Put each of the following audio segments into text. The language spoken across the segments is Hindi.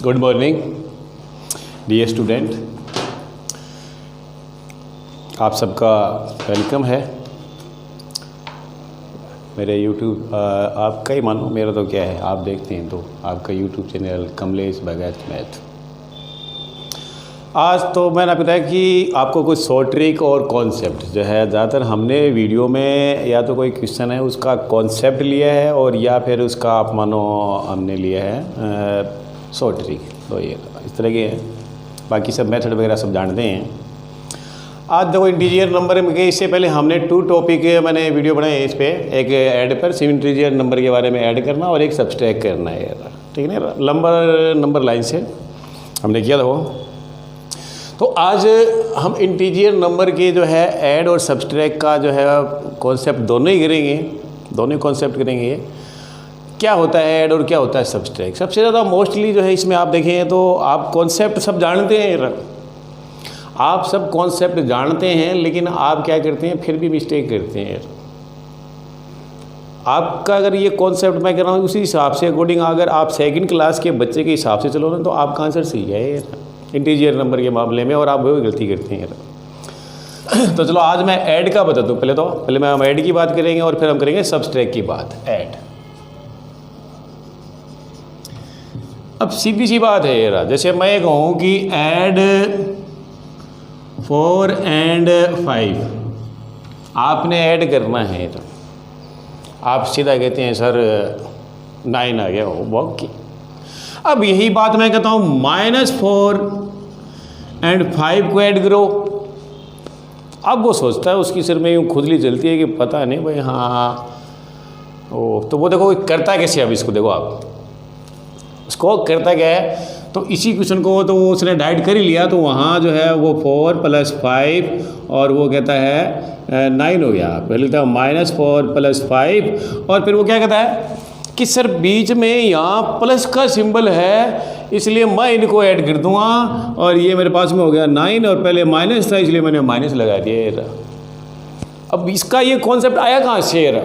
गुड मॉर्निंग डियर स्टूडेंट, आप सबका वेलकम है मेरे यूट्यूब आपका ही मानो, मेरा तो क्या है, आप देखते हैं तो आपका यूट्यूब चैनल कमलेश भगत मैथ। आज तो मैंने बताया कि आपको कुछ शॉर्ट ट्रिक और कॉन्सेप्ट जो है, ज़्यादातर हमने वीडियो में या तो कोई क्वेश्चन है उसका कॉन्सेप्ट लिया है और या फिर उसका आप मानो हमने लिया है शॉर्ट ट्रिक। तो ये इस तरह के हैं, बाकी सब मेथड वगैरह सब जानते हैं। आज देखो इंटीजर नंबर में, इससे पहले हमने 2 टॉपिक मैंने वीडियो बनाए इस पर, एक ऐड पर सिम इंटीजर नंबर के बारे में ऐड करना और एक सब्सट्रैक्ट करना है, ठीक है ना, नंबर लाइन से हमने किया था वो। तो आज हम इंटीजर नंबर के जो है ऐड और सब्सट्रैक्ट का जो है कॉन्सेप्ट दोनों ही करेंगे, दोनों कॉन्सेप्ट करेंगे। क्या होता है ऐड और क्या होता है सब्सट्रैक्ट। सबसे ज़्यादा मोस्टली जो है इसमें आप देखें तो आप कॉन्सेप्ट सब जानते हैं, आप सब कॉन्सेप्ट जानते हैं, लेकिन आप क्या करते हैं फिर भी मिस्टेक करते हैं। आपका अगर ये कॉन्सेप्ट मैं कह रहा हूँ उसी हिसाब से अकॉर्डिंग, अगर आप सेकंड क्लास के बच्चे के हिसाब से चलो ना तो आपका आंसर सही है इंटीजर नंबर के मामले में, और आप वही गलती करते हैं। तो चलो आज मैं ऐड का बता दूँ। पहले हम ऐड की बात करेंगे और फिर हम करेंगे सब्सट्रैक्ट की बात। ऐड, अब सीधी सी बात है यार, जैसे मैं कहूँ कि ऐड 4 and 5 आपने ऐड करना है, तो आप सीधा कहते हैं सर 9 आ गया हो बहुत की। अब यही बात मैं कहता हूँ -4 and 5 को ऐड करो। अब वो सोचता है, उसकी सिर में यूँ खुजली चलती है कि पता नहीं भाई, हाँ ओ, तो वो देखो करता कैसे। अब इसको देखो, आप उसको करता क्या है, तो इसी क्वेश्चन को तो उसने डाइट कर ही लिया, तो वहाँ जो है वो 4 + 5 और वो कहता है 9 हो गया। पहले था -4 + 5 और फिर वो क्या कहता है कि सर बीच में यहाँ प्लस का सिंबल है, इसलिए मैं इनको ऐड कर दूंगा और ये मेरे पास में हो गया 9 और पहले माइनस था इसलिए मैंने माइनस लगा दिया। अब इसका ये कॉन्सेप्ट आया कहाँ से यार।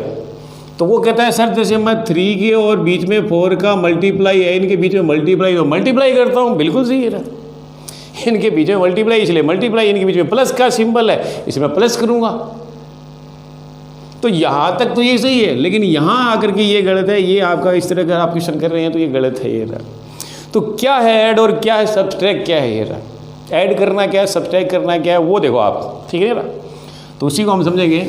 तो वो कहता है सर जैसे मैं 3 के और बीच में 4 का मल्टीप्लाई है, इनके बीच में मल्टीप्लाई, तो मल्टीप्लाई करता हूँ। बिल्कुल सही है, इनके बीच में मल्टीप्लाई इसलिए मल्टीप्लाई, इनके बीच में प्लस का सिंबल है इसमें प्लस करूँगा। तो यहाँ तक तो ये सही है, लेकिन यहाँ आकर के ये गलत है। ये आपका इस तरह का आप क्वेश्चन कर रहे हैं तो ये गलत है ये। तो क्या है ऐड और क्या है सब्सट्रैक्ट, क्या है ये ऐड करना क्या है, सब्सट्रैक्ट करना क्या है, वो देखो आप, ठीक है ना। तो उसी को हम समझेंगे।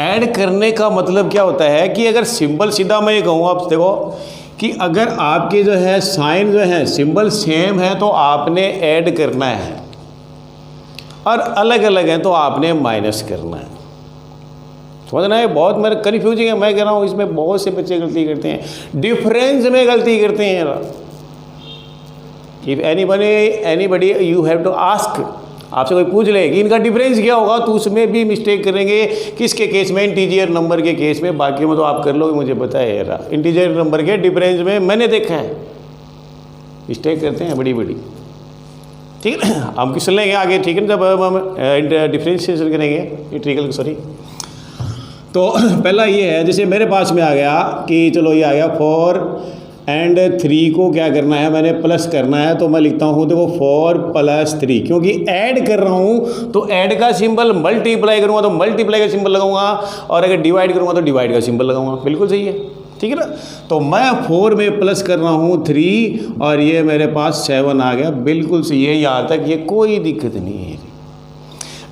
ऐड करने का मतलब क्या होता है कि अगर सिंबल सीधा मैं ये कहूँ, आप देखो कि अगर आपके जो है साइन जो है सिंबल सेम है तो आपने ऐड करना है, और अलग अलग है तो आपने माइनस करना है। समझना है, बहुत मेरे कन्फ्यूजिंग है। मैं कह रहा हूँ इसमें बहुत से बच्चे गलती करते हैं, डिफरेंस में गलती करते हैं। If anybody you have to ask, आपसे कोई पूछ ले कि इनका डिफरेंस क्या होगा, तो उसमें भी मिस्टेक करेंगे। किसके केस में, इंटीजर नंबर के केस में। बाकी में तो आप कर लोगे, मुझे पता है यार। इंटीजर नंबर के डिफरेंस में मैंने देखा है मिस्टेक करते हैं बड़ी बड़ी, ठीक है। हम क्वेश्चन लेंगे आगे, ठीक है, जब हम डिफरेंशिएशन करेंगे इंटीग्रल, सॉरी। तो पहला ये है, जैसे मेरे पास में आ गया कि चलो ये आ गया 4 and 3 को क्या करना है, मैंने प्लस करना है, तो मैं लिखता हूँ देखो 4 + 3, क्योंकि ऐड कर रहा हूँ तो ऐड का सिंबल, मल्टीप्लाई करूँगा तो मल्टीप्लाई का सिंबल लगाऊंगा, और अगर डिवाइड करूँगा तो डिवाइड का सिंबल लगाऊंगा। बिल्कुल सही है, ठीक है ना। तो मैं 4 में प्लस कर रहा हूँ 3 और ये मेरे पास 7 आ गया। बिल्कुल सही है, यहाँ तक ये कोई दिक्कत नहीं है।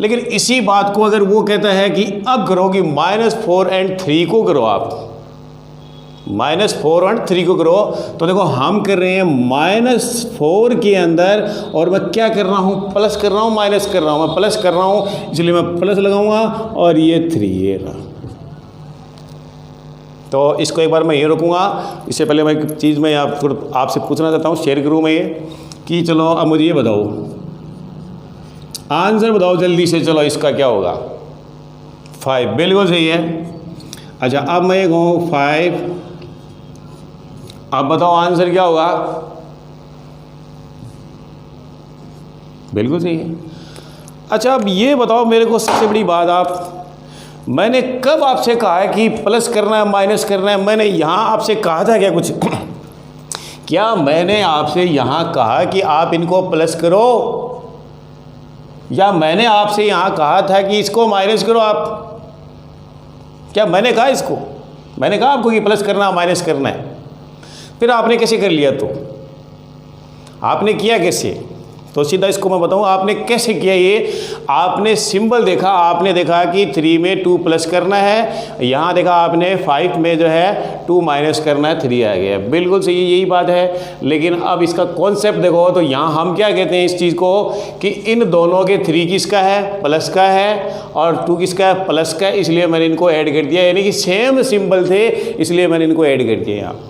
लेकिन इसी बात को अगर वो कहता है कि अब करो कि -4 and 3 को करो, आप -4 and 3 को करो, तो देखो हम कर रहे हैं -4 के अंदर, और मैं क्या कर रहा हूँ, प्लस कर रहा हूँ, माइनस कर रहा हूँ, मैं प्लस कर रहा हूँ इसलिए मैं प्लस लगाऊंगा, और ये 3 ये रहा। तो इसको एक बार मैं ये रोकूंगा। इससे पहले मैं एक चीज़ मैं आपसे पूछना चाहता हूँ, शेयर करूँ मैं ये, कि चलो अब मुझे ये बताओ, आंसर बताओ जल्दी से। चलो इसका क्या होगा, 5। बिल्कुल सही है। अच्छा अब मैं ये कहूँ 5, अब बताओ आंसर क्या होगा। बिल्कुल सही है। अच्छा अब ये बताओ मेरे को सबसे बड़ी बात, मैंने कब आपसे कहा है कि प्लस करना है माइनस करना है? मैंने यहाँ आपसे कहा था क्या कुछ क्या मैंने आपसे यहाँ कहा कि आप इनको प्लस करो, या मैंने आपसे यहाँ कहा था कि इसको माइनस करो? आप क्या मैंने कहा इसको? मैंने कहा आपको कि प्लस करना माइनस करना है, फिर आपने कैसे कर लिया? तो आपने किया कैसे? तो सीधा इसको मैं बताऊं आपने कैसे किया। ये आपने सिंबल देखा, आपने देखा कि 3 में 2 प्लस करना है, यहाँ देखा आपने 5 में जो है 2 माइनस करना है, 3 आ गया। बिल्कुल सही, यही बात है। लेकिन अब इसका कॉन्सेप्ट देखो, तो यहाँ हम क्या कहते हैं इस चीज़ को कि इन दोनों के 3 किसका है? प्लस का है, और 2 किसका है? प्लस का है। इसलिए मैंने इनको ऐड कर दिया, यानी कि सेम सिंबल थे इसलिए मैंने इनको ऐड कर दिया यहाँ।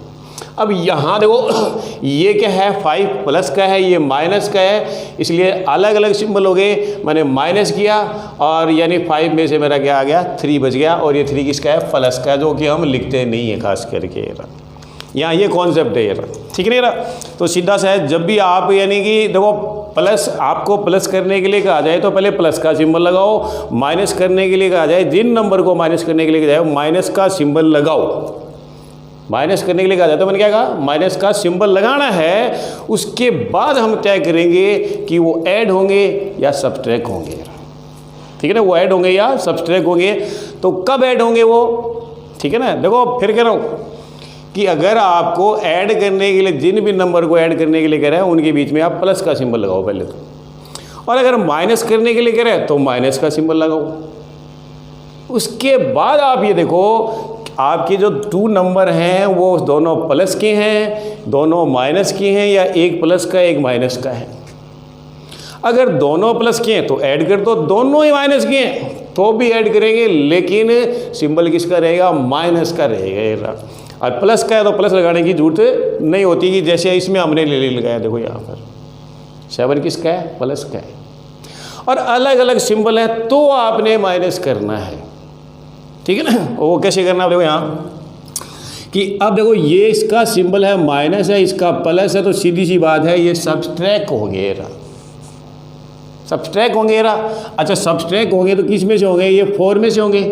अब यहाँ देखो ये क्या है? 5 प्लस का है, ये माइनस का है, इसलिए अलग अलग सिंबल हो गए। मैंने माइनस किया और यानी 5 में से मेरा क्या आ गया? 3 बच गया, और ये 3 किसका है? प्लस का, जो कि हम लिखते नहीं है खास करके। यहाँ ये कॉन्सेप्ट है यार, ठीक नहीं रहा? तो सीधा सा है, जब भी आप यानी कि देखो प्लस, आपको प्लस करने के लिए कहा जाए तो पहले प्लस का सिंबल लगाओ, माइनस करने के लिए कहा जाए, जिन नंबर को माइनस करने के लिए कहा जाए माइनस का सिंबल लगाओ। माइनस करने के लिए कहा जाता है, मैंने क्या कहा? माइनस का सिंबल लगाना है। उसके बाद हम तय करेंगे कि वो ऐड होंगे या सब्ट्रैक्ट होंगे, ठीक है ना? वो ऐड होंगे या सब्ट्रैक्ट होंगे। तो कब ऐड होंगे वो, ठीक है ना? देखो फिर कह रहा हूँ कि अगर आपको ऐड करने के लिए, जिन भी नंबर को ऐड करने के लिए कह रहे हैं उनके बीच में आप प्लस का सिंबल लगाओ पहले तो, और अगर माइनस करने के लिए कह रहे हैं तो माइनस का सिंबल लगाओ। उसके बाद आप ये देखो आपके जो 2 नंबर हैं वो दोनों प्लस के हैं, दोनों माइनस के हैं, या एक प्लस का एक माइनस का है। अगर दोनों प्लस के हैं तो ऐड कर दो, दोनों ही माइनस के हैं तो भी ऐड करेंगे, लेकिन सिंबल किसका रहेगा? माइनस का रहेगा। और प्लस का है तो प्लस लगाने की जरूरत नहीं होती, कि जैसे इसमें हमने ले लगाया, देखो यहाँ पर 7 किसका है? प्लस का है। और अलग अलग सिंबल है तो आपने माइनस करना है, ठीक है ना? वो कैसे करना है देखो यहाँ कि अब देखो ये इसका सिंबल है माइनस है, इसका प्लस है, तो सीधी सी बात है ये सब्ट्रैक्ट होंगे, सब्ट्रैक्ट होंगे। अच्छा सब्ट्रैक्ट होंगे तो किस में से होंगे? ये 4 में से होंगे,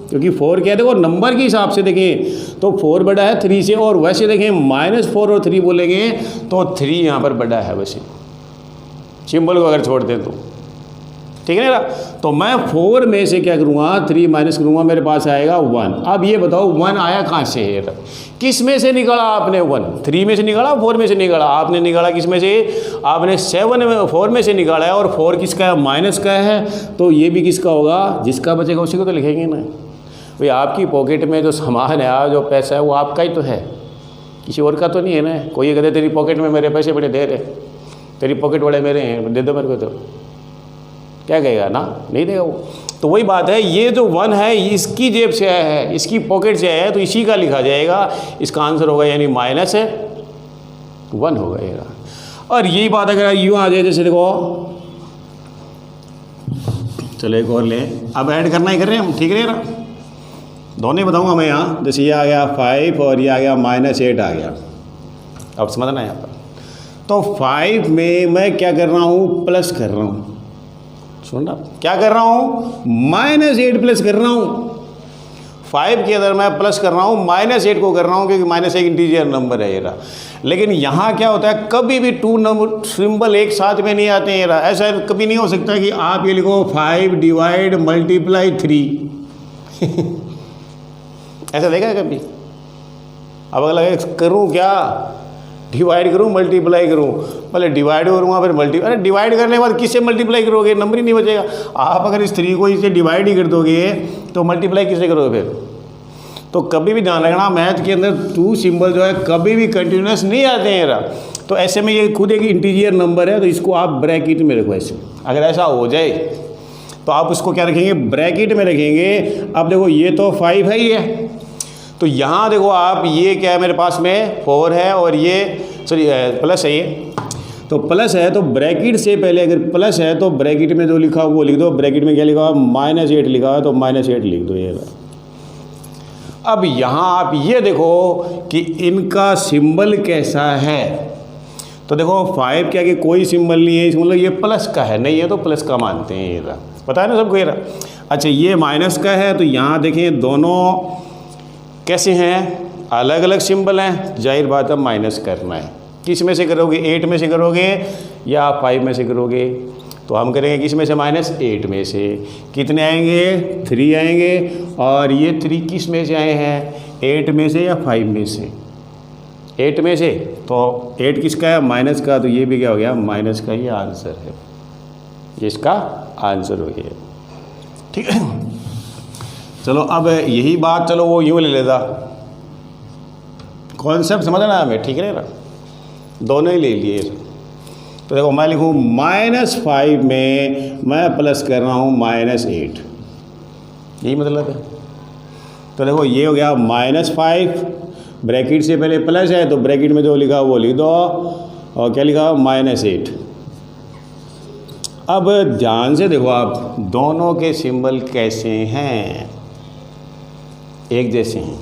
क्योंकि 4 क्या है? देखो नंबर के हिसाब से देखें तो 4 बड़ा है 3 से, और वैसे देखें -4 और 3 बोलेंगे तो 3 यहाँ पर बड़ा है वैसे, सिंबल को अगर छोड़ दें तो, ठीक है ना? तो मैं 4 में से क्या करूँगा? 3 माइनस करूँगा, मेरे पास आएगा 1। अब ये बताओ 1 आया कहाँ से है? किस में से निकाला आपने 1? 3 में से निकाला, 4 में से निकाला? आपने निकाला किस में से? आपने 4 में से निकाला है, और 4 किसका है? माइनस का है। तो ये भी किसका होगा? जिसका बचेगा उसी को तो लिखेंगे ना भाई। आपकी पॉकेट में जो सामान है, जो पैसा है, वो आपका ही तो है, किसी और का तो नहीं है ना। कोई कहते तेरी पॉकेट में मेरे पैसे बड़े दे रहे, तेरी पॉकेट बड़े मेरे हैं, दे दो मेरे को, तो क्या कहेगा? ना, नहीं देगा वो। तो वही बात है, ये जो 1 है इसकी जेब से आया है, इसकी पॉकेट से आया है, तो इसी का लिखा जाएगा। इसका आंसर होगा यानी माइनस है 1 होगा ये। और यही बात अगर यूँ आ जाए, जैसे देखो, चलो एक और लें, अब ऐड करना ही कर रहे हैं हम, ठीक है ना? दोनों ही बताऊँगा मैं यहाँ। जैसे ये आ गया 5 और ये आ गया -8 आ गया। अब समझना यहाँ पर, तो 5 में मैं क्या कर रहा हूँ? प्लस कर रहा हूँ। सुनना, क्या कर रहा हूँ? -8 प्लस कर रहा हूँ। 5 के अंदर मैं प्लस कर रहा हूँ, -8 को कर रहा हूँ, क्योंकि -1 इंटीजर नंबर है ये। लेकिन यहाँ क्या होता है, कभी भी 2 नंबर सिंबल एक साथ में नहीं आते हैं। ऐसा कभी नहीं हो सकता कि आप ये लिखो 5 डिवाइड मल्टीप्लाई 3 ऐसा देखा है कभी? अब अगर करूँ क्या? डिवाइड करूँ मल्टीप्लाई करूँ? पहले डिवाइड करूँगा फिर मल्टीप्लाई। अरे डिवाइड करने के बाद किससे मल्टीप्लाई करोगे? नंबर ही नहीं बचेगा। आप अगर इस 3 को इससे डिवाइड ही कर दोगे तो मल्टीप्लाई किससे करोगे फिर? तो कभी भी ध्यान रखना, मैथ के अंदर 2 सिंबल जो है कभी भी कंटिन्यूस नहीं आते हैं। तो ऐसे में ये खुद एक इंटीजर नंबर है, तो इसको आप ब्रैकेट में रखो। ऐसे अगर ऐसा हो जाए तो आप उसको क्या रखेंगे? ब्रैकेट में रखेंगे। अब देखो ये तो 5 है ही है, तो यहाँ देखो आप, ये क्या है मेरे पास में? 4 है, और ये सॉरी प्लस है ये, तो प्लस है तो ब्रैकेट से पहले अगर प्लस है तो ब्रैकेट में जो लिखा वो लिख दो। ब्रैकेट में क्या लिखा? -8 लिखा है, तो -8 लिख दो ये। अब यहाँ आप ये देखो कि इनका सिंबल कैसा है। तो देखो 5 क्या कि कोई सिंबल नहीं है, मतलब ये प्लस का है, नहीं है तो प्लस का मानते हैं ये। पता है ना सबको ये। अच्छा ये माइनस का है, तो यहाँ देखें दोनों कैसे हैं? अलग अलग सिंबल हैं, जाहिर बात है माइनस करना है, किस में से करोगे, 8 में से करोगे या 5 में से करोगे? तो हम करेंगे किस में से, -8 में से। कितने आएंगे, 3 आएंगे। और ये 3 किस में से आए हैं, 8 में से या 5 में से? 8 में से। तो 8 किसका है, माइनस का, तो ये भी क्या हो गया, माइनस का ही आंसर है, ये इसका आंसर हो गया। ठीक है, चलो अब यही बात, चलो वो यूँ ले लेता, कॉन्सेप्ट समझना हमें, ठीक है ना, दोनों ही ले लिए। तो देखो मैं लिखूँ -5 में मैं प्लस कर रहा हूँ -8, यही मतलब है। तो देखो ये हो गया -5, ब्रैकेट से पहले प्लस है तो ब्रैकेट में जो लिखा वो लिख दो, और क्या लिखा, -8। अब ध्यान से देखो आप, दोनों के सिंबल कैसे हैं, एक जैसे हैं,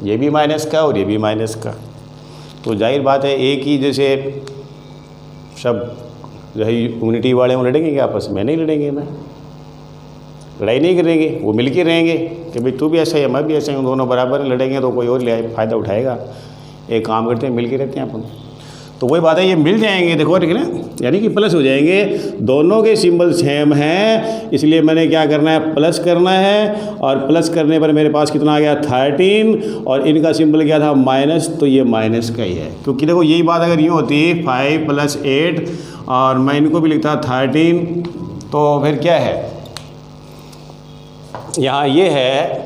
ये भी माइनस का और ये भी माइनस का। तो जाहिर बात है एक ही जैसे सब जो है यूनिटी वाले में लड़ेंगे क्या आपस में? नहीं लड़ेंगे ना, लड़ाई नहीं करेंगे, वो मिल के रहेंगे कि भाई तू भी ऐसा है मैं भी ऐसा हूँ, दोनों बराबर लड़ेंगे तो कोई और ले फ़ायदा उठाएगा। एक काम करते हैं, मिल के रहते हैं अपन। तो वही बात है, ये मिल जाएंगे, देखो ठीक है ना, यानी कि प्लस हो जाएंगे। दोनों के सिंबल सेम हैं, इसलिए मैंने क्या करना है, प्लस करना है। और प्लस करने पर मेरे पास कितना आ गया, 13, और इनका सिंबल क्या था, माइनस, तो ये माइनस का ही है। क्योंकि देखो यही बात अगर यूँ होती 5 + 8 और मैं इनको भी लिखता 13, तो फिर क्या है, यहाँ ये है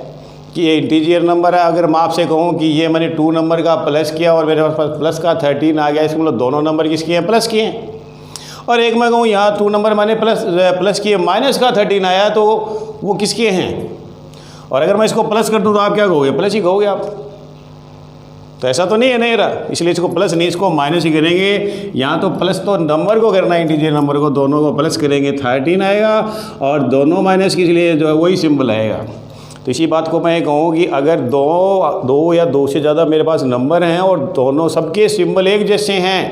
कि ये इंटीजर नंबर है। अगर मैं आपसे कहूँ कि ये मैंने 2 नंबर का प्लस किया और मेरे पास प्लस का 13 आ गया, इसका मतलब दोनों नंबर किसके हैं, प्लस किए हैं। और एक मैं कहूँ यहाँ 2 नंबर मैंने प्लस किए, माइनस का 13 आया, तो वो किसके हैं। और अगर मैं इसको प्लस कर दूँ तो आप क्या कहोगे, प्लस ही कहोगे आप। तो ऐसा तो नहीं है, नहीं रहा, इसलिए इसको प्लस नहीं, इसको माइनस ही करेंगे। यहाँ तो प्लस तो नंबर को करना है, इंटीजर नंबर को, दोनों को प्लस करेंगे, 13 आएगा, और दोनों माइनस के लिए जो है वही सिंबल आएगा। तो इसी बात को मैं कहूँ कि अगर दो या दो से ज़्यादा मेरे पास नंबर हैं और दोनों सबके सिंबल एक जैसे हैं,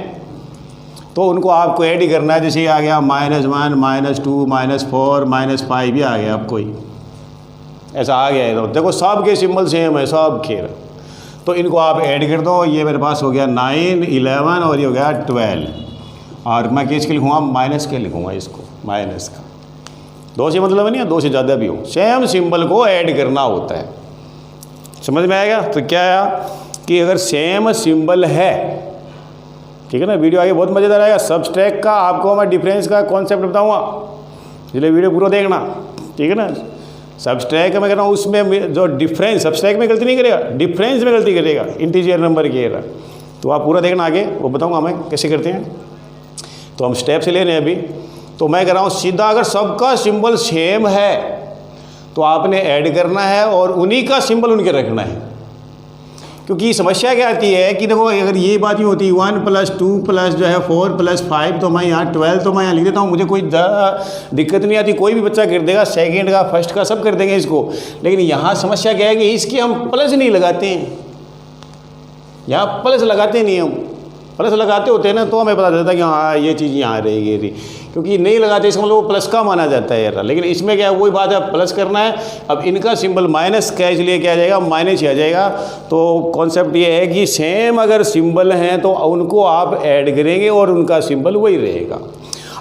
तो उनको आपको ऐड ही करना है। जैसे आ गया -1, -2, -4, -5 भी आ गया, आपको ही ऐसा आ गया है। तो देखो सब के सिंबल सेम है, सब खेल, तो इनको आप ऐड कर दो। ये मेरे पास हो गया 9, 11 और ये हो गया 12। और मैं किसके लिखूँगा, माइनस के लिखूँगा इसको, माइनस का। 2 से मतलब नहीं है, 2 से ज़्यादा भी हो, सेम सिंबल को ऐड करना होता है। समझ में आएगा? तो क्या आया कि अगर सेम सिंबल है, ठीक है ना, वीडियो आगे बहुत मज़ेदार आएगा। सब्सट्रैक्ट का आपको मैं डिफरेंस का कॉन्सेप्ट बताऊँगा, इसलिए वीडियो पूरा देखना, ठीक है ना। सब्सट्रैक्ट में कह रहा हूँ, उसमें जो डिफरेंस, सब्सट्रैक्ट में गलती नहीं करेगा, डिफरेंस में गलती करेगा, इंटीजर नंबर के। तो आप पूरा देखना, आगे वो बताऊँगा मैं कैसे करते हैं। तो हम स्टेप से ले रहे हैं अभी। तो मैं कह रहा हूँ सीधा, अगर सबका सिंबल सेम है तो आपने ऐड करना है और उन्हीं का सिंबल उनके रखना है। क्योंकि समस्या क्या आती है कि देखो, अगर ये बात यूँ होती 1 + 2 + जो है 4 + 5, तो मैं यहाँ 12 तो मैं यहाँ लिख देता हूँ, मुझे कोई दिक्कत नहीं आती, कोई भी बच्चा कर देगा, सेकंड का, फर्स्ट का, सब कर देंगे इसको। लेकिन यहाँ समस्या क्या है कि इसकी हम प्लस नहीं लगाते हैं, यहाँ प्लस लगाते नहीं हम। प्लस लगाते होते हैं ना, तो हमें पता चलता है कि हाँ ये चीज़ यहाँ रहेगी थी, क्योंकि नहीं लगाते इसका मतलब वो प्लस का माना जाता है यार। लेकिन इसमें क्या है, वही बात है, प्लस करना है। अब इनका सिंबल माइनस का है, इसलिए क्या आ जाएगा, माइनस ही आ जाएगा। तो कॉन्सेप्ट ये है कि सेम अगर सिंबल हैं तो उनको आप ऐड करेंगे और उनका सिंबल वही रहेगा।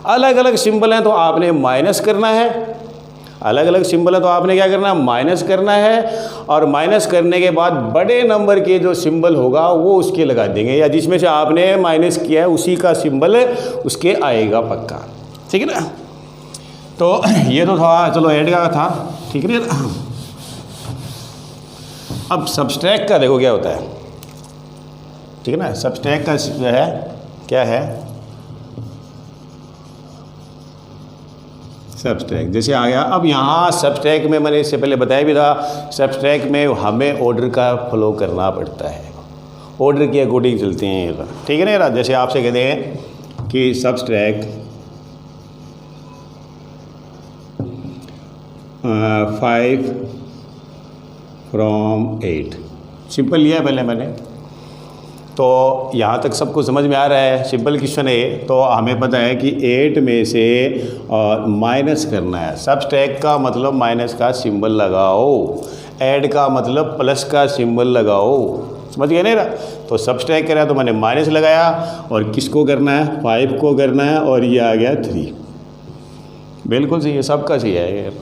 अलग अलग सिंबल हैं तो आपने माइनस करना है, अलग अलग सिंबल है तो आपने क्या करना है, माइनस करना है। और माइनस करने के बाद बड़े नंबर के जो सिंबल होगा वो उसके लगा देंगे, या जिसमें से आपने माइनस किया है उसी का सिंबल उसके आएगा पक्का, ठीक है ना। तो ये तो था, चलो ऐड का था, ठीक है ना। अब सब्सट्रैक्ट का देखो क्या होता है, ठीक है ना। सब्सट्रैक्ट का जो है क्या है, सब्सट्रैक्ट जैसे आ गया। अब यहाँ सब्सट्रैक्ट में मैंने इससे पहले बताया भी था, सब्सट्रैक्ट में हमें ऑर्डर का फॉलो करना पड़ता है, ऑर्डर के अकॉर्डिंग चलते हैं, ठीक है ना। जैसे आपसे कहते हैं कि सब्सट्रैक्ट 5 from 8, सिंपल लिया है पहले मैंने, तो यहाँ तक सबको समझ में आ रहा है, सिंपल क्वेश्चन है। तो हमें पता है कि 8 में से माइनस करना है। सब्सट्रैक्ट का मतलब माइनस का सिंबल लगाओ, ऐड का मतलब प्लस का सिंबल लगाओ, समझ गए नहीं? तो सब्सट्रैक्ट करा तो मैंने माइनस लगाया, और किसको करना है? 5 को करना है, और ये आ गया 3। बिल्कुल सही है, सबका सही है यार।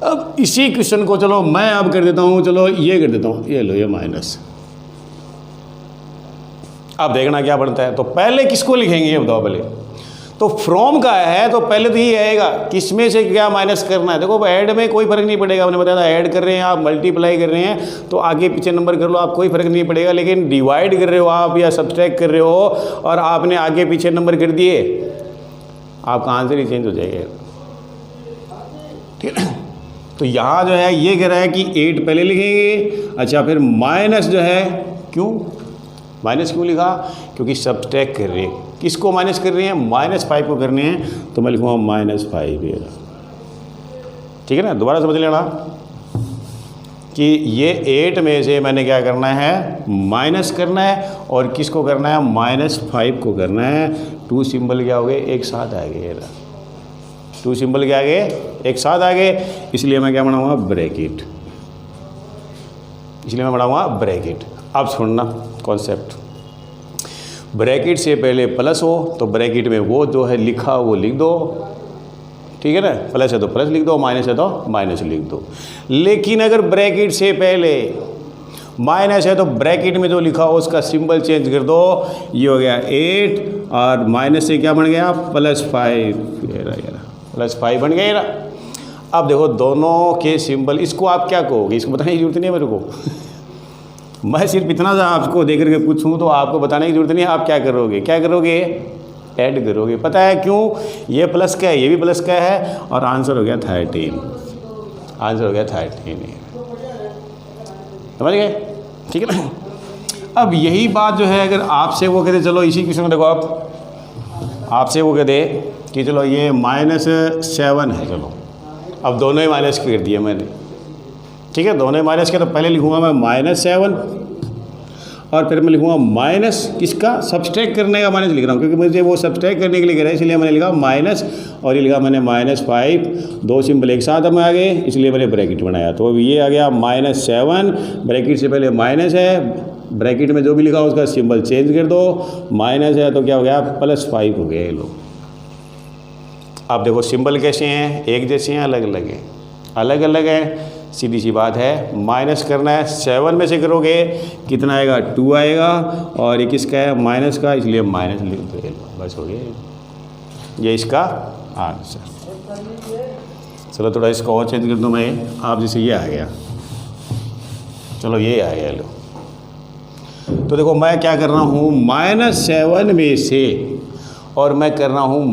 अब इसी क्वेश्चन को चलो मैं अब कर देता हूँ, चलो ये कर देता हूँ, ये लो ये माइनस। अब देखना क्या बनता है। तो पहले किसको लिखेंगे ये बताओ पहले। तो फ्रॉम का है तो पहले तो ये आएगा, किसमें से क्या माइनस करना है। देखो ऐड में कोई फर्क नहीं पड़ेगा, मैंने बताया था ऐड कर रहे हैं आप, मल्टीप्लाई कर रहे हैं तो आगे पीछे नंबर कर लो आप, कोई फर्क नहीं पड़ेगा। लेकिन डिवाइड कर रहे हो आप या सब्सट्रैक्ट कर रहे हो और आपने आगे पीछे नंबर कर दिए, आपका आंसर ही चेंज हो जाएगा। ठीक है, तो यहाँ जो है ये कह रहा है कि 8 पहले लिखेंगे। अच्छा, फिर माइनस जो है, क्यों माइनस क्यों लिखा? क्योंकि सब्सट्रैक्ट कर रहे हैं। किसको माइनस कर रहे हैं? -5 को करने हैं, तो मैं लिखूँगा -5 ये। ठीक है ना, दोबारा समझ लेना कि ये 8 में से मैंने क्या करना है? माइनस करना है, और किसको करना है? -5 को करना है। 2 सिंबल क्या हो गए? एक साथ आ गए। 2 सिंबल क्या आ गए? एक साथ आ गए। इसलिए मैं क्या बनाऊँगा? ब्रैकेट। इसलिए मैं बनाऊँगा ब्रैकेट। अब सुनना कॉन्सेप्ट, ब्रैकेट से पहले प्लस हो तो ब्रैकेट में वो जो है लिखा वो लिख दो। ठीक है ना, प्लस है तो प्लस लिख दो, माइनस है तो माइनस लिख दो। लेकिन अगर ब्रैकेट से पहले माइनस है तो ब्रैकेट में जो लिखा हो उसका सिंबल चेंज कर दो। ये हो गया 8 और माइनस से क्या बन गया? +5। +5 बन गया ना। अब देखो दोनों के सिंबल, इसको आप क्या कहोगे? इसको बताने की जरूरत नहीं है मेरे को मैं सिर्फ इतना सा आपको दे करके पूछूं तो आपको बताने की जरूरत नहीं है। आप क्या करोगे? क्या करोगे? ऐड करोगे। पता है क्यों? ये प्लस का है, ये भी प्लस का है, और आंसर हो गया 13। आंसर हो गया 13। समझ गए? ठीक है ना। अब यही बात जो है, अगर आपसे वो कहते, चलो इसी क्वेश्चन में देखो, आप आपसे वो कहते कि चलो ये -7 है, चलो अब दोनों ही माइनस कर दिए मैंने। ठीक है, दोनों ही माइनस किया, तो पहले लिखूँगा मैं -7 और फिर मैं लिखूँगा माइनस किसका? सब्सट्रैक्ट करने का माइनस लिख रहा हूँ, क्योंकि मुझे वो सब्सट्रैक्ट करने के लिए कह रहा है, इसलिए मैंने लिखा माइनस, और ये लिखा मैंने -5। 2 सिंबल एक साथ में आ गए, इसलिए मैंने ब्रैकेट बनाया। तो ये आ गया -7, ब्रैकेट से पहले माइनस है, ब्रैकेट में जो भी लिखा उसका सिंबल चेंज कर दो। माइनस है तो क्या हो गया? +5 हो गए। लो अब देखो सिंबल कैसे हैं? एक जैसे हैं, अलग अलग हैं? अलग अलग हैं। सीधी सी बात है, माइनस करना है, 7 में से करोगे कितना आएगा? 2 आएगा, और ये किसका है? माइनस का, इसलिए माइनस लिख दो, बस हो गया। ये इसका आंसर। चलो थोड़ा इसको और चेंज कर दूँ मैं, आप जैसे ये आ गया, चलो ये आ गया। लो तो देखो मैं क्या कर रहा हूँ? -7 में से, और मैं कर रहा हूँ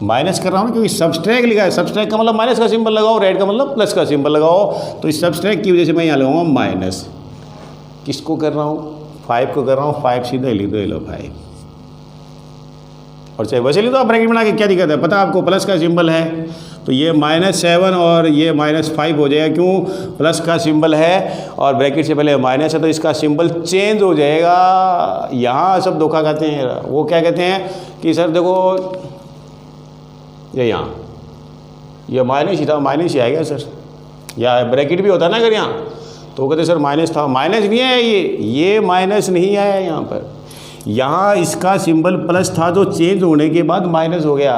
माइनस कर रहा हूँ, क्योंकि सब्सट्रैक्ट लिखा है। सब्सट्रैक्ट का मतलब माइनस का सिंबल लगाओ, ऐड का मतलब प्लस का सिंबल लगाओ। तो इस सब्सट्रैक्ट की वजह से मैं यहाँ लगाऊंगा माइनस। किसको कर रहा हूँ? 5 को कर रहा हूँ। 5 सीधा लिख दो, ये लो 5, और चाहे वैसे लिख दो आप ब्रैकेट बना के, क्या दिक्कत है? पता आपको प्लस का सिंबल है तो ये -7 और ये -5 हो जाएगा। क्यों? प्लस का सिंबल है और ब्रैकेट से पहले माइनस है, तो इसका सिंबल चेंज हो जाएगा। यहाँ सब धोखा खाते हैं। वो क्या कहते हैं कि सर देखो ये यहाँ ये माइनस ही था, माइनस ही आएगा सर, या ब्रैकेट भी होता है ना अगर यहाँ, तो कहते सर माइनस था। माइनस नहीं आया, ये माइनस नहीं आया यहाँ पर। यहाँ इसका सिंबल प्लस था जो चेंज होने के बाद माइनस हो गया,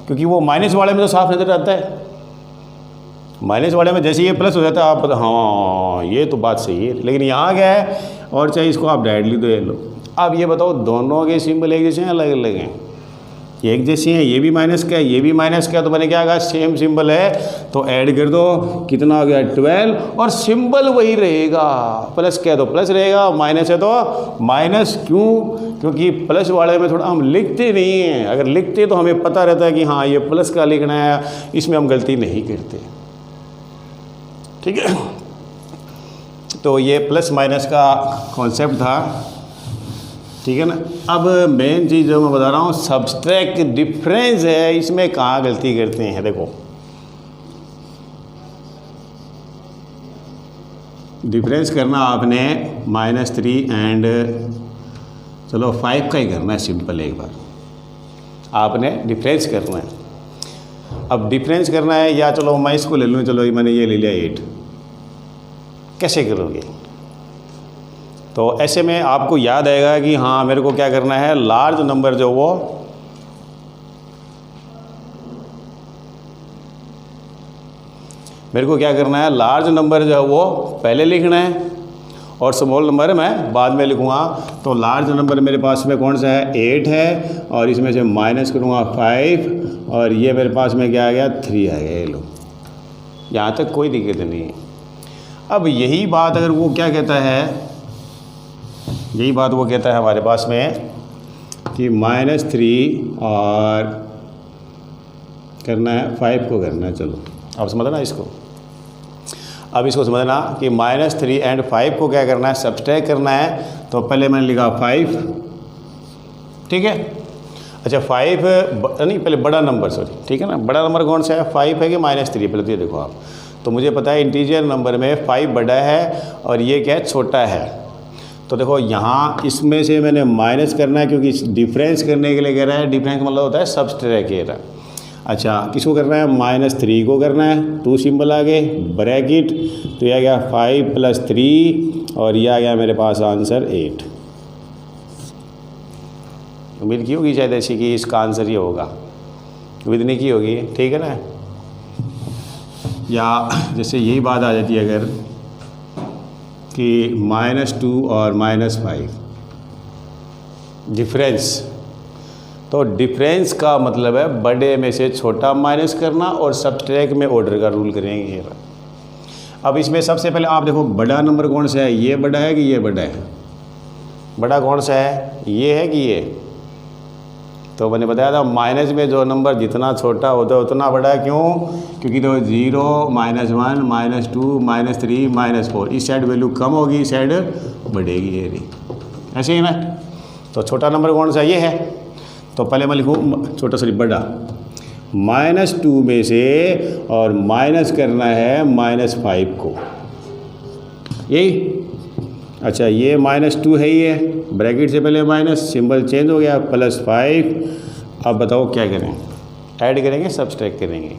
क्योंकि वो माइनस वाले में तो साफ नजर आता है। माइनस वाले में जैसे ये प्लस हो जाता है आप, हाँ ये तो बात सही है, लेकिन यहाँ क्या है? और चाहे इसको आप डायरेक्टली दो, ये लो। अब ये बताओ दोनों के सिंबल एक जैसे हैं, अलग अलग हैं? एक जैसी हैं। ये भी माइनस का है, ये भी माइनस का है, तो मैंने क्या कहा? सेम सिंबल है तो ऐड कर दो। कितना हो गया? 12, और सिंबल वही रहेगा। प्लस क्या है तो प्लस रहेगा, माइनस है तो माइनस। क्यों? क्योंकि प्लस वाले में थोड़ा हम लिखते नहीं हैं। अगर लिखते तो हमें पता रहता है कि हाँ ये प्लस का लिखना है, इसमें हम गलती नहीं करते। ठीक है, तो ये प्लस माइनस का कॉन्सेप्ट था। ठीक है ना। अब मेन चीज़ जो मैं बता रहा हूँ, सब्सट्रैक्ट डिफरेंस है, इसमें कहाँ गलती करते हैं? देखो डिफरेंस करना आपने -3 एंड चलो 5 का ही करना है, सिंपल। एक बार आपने डिफरेंस करना है। अब डिफरेंस करना है, या चलो मैं इसको ले लूँ, चलो मैंने ये ले लिया 8। कैसे करोगे? तो ऐसे में आपको याद आएगा कि हाँ मेरे को क्या करना है, लार्ज नंबर जो वो मेरे को क्या करना है, लार्ज नंबर जो है वो पहले लिखना है और स्मॉल नंबर मैं बाद में लिखूँगा। तो लार्ज नंबर मेरे पास में कौन सा है, 8 है, और इसमें से माइनस करूँगा 5, और ये मेरे पास में क्या आ गया, 3 आ गया। ये लो, यहाँ तक कोई दिक्कत नहीं है। अब यही बात अगर वो क्या कहता है, यही बात वो कहता है हमारे पास में कि -3 और करना है 5 को करना है। चलो अब समझना इसको, अब इसको समझना कि -3 एंड 5 को क्या करना है, सब्सट्रैक्ट करना है। तो पहले मैंने लिखा 5, ठीक है। अच्छा 5 नहीं, पहले बड़ा नंबर, सॉरी, ठीक है ना, बड़ा नंबर कौन सा है, 5 है कि -3, पहले तो ये देखो आप। तो मुझे पता है इंटीजर नंबर में 5 बड़ा है और ये क्या है, छोटा है। तो देखो यहाँ इसमें से मैंने माइनस करना है, क्योंकि डिफरेंस करने के लिए कह रहा है, डिफरेंस मतलब होता है सब्सट्रैक्ट कह रहा है। अच्छा किसको करना है, -3 को करना है, 2 सिंबल आ गए, ब्रैकेट, तो यह आ गया 5 + 3, और यह आ गया मेरे पास आंसर 8। उम्मीद की होगी शायद ऐसी कि इसका आंसर ये होगा, उम्मीद नहीं की होगी, ठीक है ना। या जैसे यही बात आ जाती है अगर कि -2 और -5 डिफरेंस, तो डिफरेंस का मतलब है बड़े में से छोटा माइनस करना, और सब्सट्रैक्ट में ऑर्डर का रूल करेंगे। अब इसमें सबसे पहले आप देखो बड़ा नंबर कौन सा है, ये बड़ा है कि ये बड़ा है, बड़ा कौन सा है, ये है कि ये। तो मैंने बताया था माइनस में जो नंबर जितना छोटा होता है उतना बड़ा, क्यों, क्योंकि तो 0, -1, -2, -3, -4, इस साइड वैल्यू कम होगी, इस साइड बढ़ेगी, ये नहीं, ऐसे ही ना। तो छोटा नंबर कौन सा, ये है। तो पहले मैं लिखूँ छोटा, सॉरी बड़ा, -2 में से और माइनस करना है -5 को, यही। अच्छा ये -2 है, ये ब्रैकेट से पहले माइनस, सिंबल चेंज हो गया, +5। अब बताओ क्या करें, ऐड करेंगे सब्सट्रैक्ट करेंगे।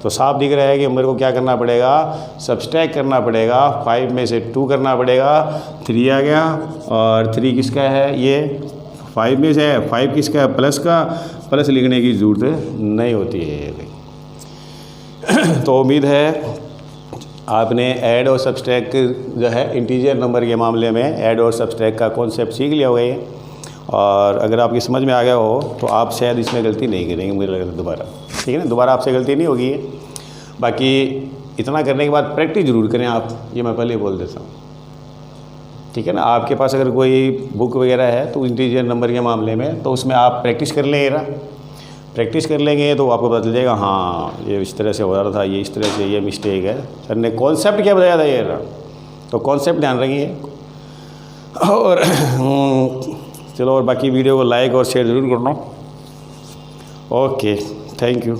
तो साफ दिख रहा है कि मेरे को क्या करना पड़ेगा, सब्सट्रैक्ट करना पड़ेगा। 5 में से 2 करना पड़ेगा, 3 आ गया, और 3 किसका है, ये 5 में से है, 5 किसका है, प्लस का, प्लस लिखने की ज़रूरत नहीं होती है। तो उम्मीद है आपने ऐड और सब्सट्रैक्ट जो है इंटीजर नंबर के मामले में ऐड और सब्सट्रैक्ट का कॉन्सेप्ट सीख लिया होगा ये, और अगर आपकी समझ में आ गया हो तो आप शायद इसमें गलती नहीं करेंगे, मुझे लग रहा है दोबारा, ठीक है ना, दोबारा आपसे गलती नहीं होगी। बाकी इतना करने के बाद प्रैक्टिस ज़रूर करें आप, ये मैं पहले ही बोल देता हूँ, ठीक है ना। आपके पास अगर कोई बुक वगैरह है तो इंटीजर नंबर के मामले में, तो उसमें आप प्रैक्टिस कर लें, प्रैक्टिस कर लेंगे तो आपको पता चल जाएगा, हाँ ये इस तरह से हो रहा था, ये इस तरह से, ये मिस्टेक है, सर ने कॉन्सेप्ट क्या बताया था ये रहा। तो कॉन्सेप्ट ध्यान रखिए, और चलो, और बाकी वीडियो को लाइक और शेयर ज़रूर करना। Okay, thank you.